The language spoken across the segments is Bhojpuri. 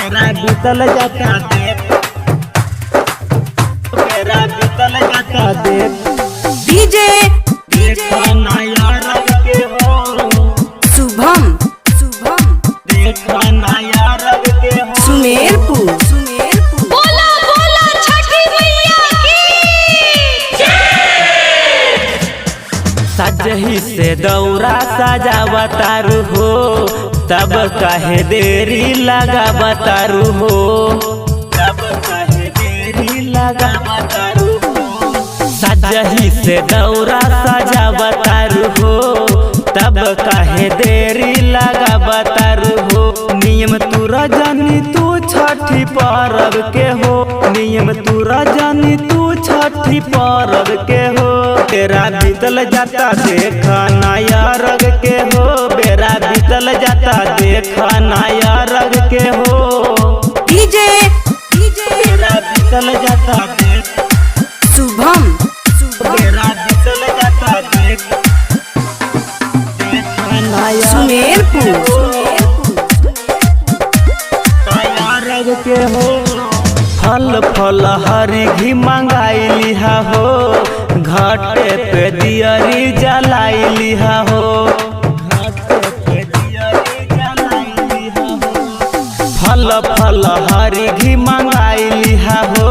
मेरा बीतल जाता देख, मेरा बीतल जाता देख। डीजे देखा नया रंग के हो, शुभम देखा नया रंग के हो। सुमेरपुर बोला बोला छठी मैया की सजही से दौरा सजावतारू हो, तब कहे देरी लगावतारू हो, तब कहे देरी लगावतारू हो। सजही से दौरा सजावतारू हो, तब कहे देरी लगावतारू हो। नियम तूरा जानी तू छठी पर्व के हो, नियम तूरा जानी तू छठी पर्व के हो। तेरा बीतल जाता देखा नया रंग के हो, बेरा बीतल जाता देखा नया रंग के हो। डीजे मेरा बीतल जाता देख, शुभम मेरा बीतल जाता देख। देखा नया सुमेरपुर नया रंग के हो। फल फल हरी घी मंगाई लिहा हो, घाटे पे दियरी जलाई लिहा हो, घाटे पे दियरी जलाई लिहा हो। फल फल हरी घी मंगाई लिहा हो,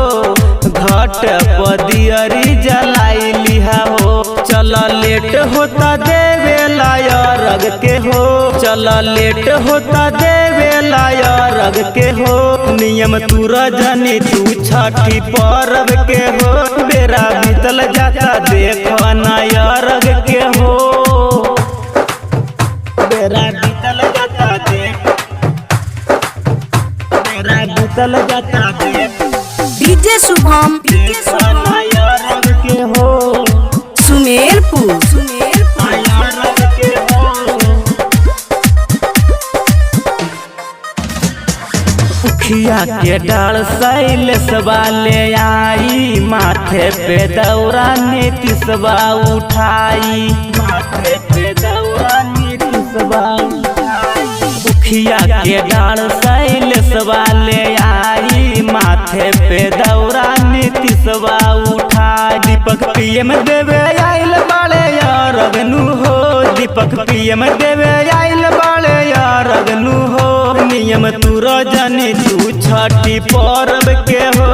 घाट पे दियरी जलाई लिहा हो। चल लेट होता देवे लाया रग के हो, चल लेट होता देवे लाया रग के हो। नियम तूरा जानी तू छठी पर्व के हो, बेरा बीतल जाता देखो नया रग के हो। मेरा बीतल जाता देख, मेरा बीतल जाता देख। डीजे शुभम देखा नया रंग के हो, सुमेरपुर नया रंग के हो। उखिया के डाल शैलेशवा ले आई, माथे पे दौरा नीतीशवा उठाई, माथे पे दौरा नीतीशवा उठाई। उखिया के डाल शैलेशवा ले आई, माथे पे दौरा नीतीशवा उठाई। दीपक पीएम देवे आइल बाले यार अगनु हो, दीपक पीएम देवे आइल बाले यार अगनु हो। नियम तूरा जानी तू छठी पर्व के हो,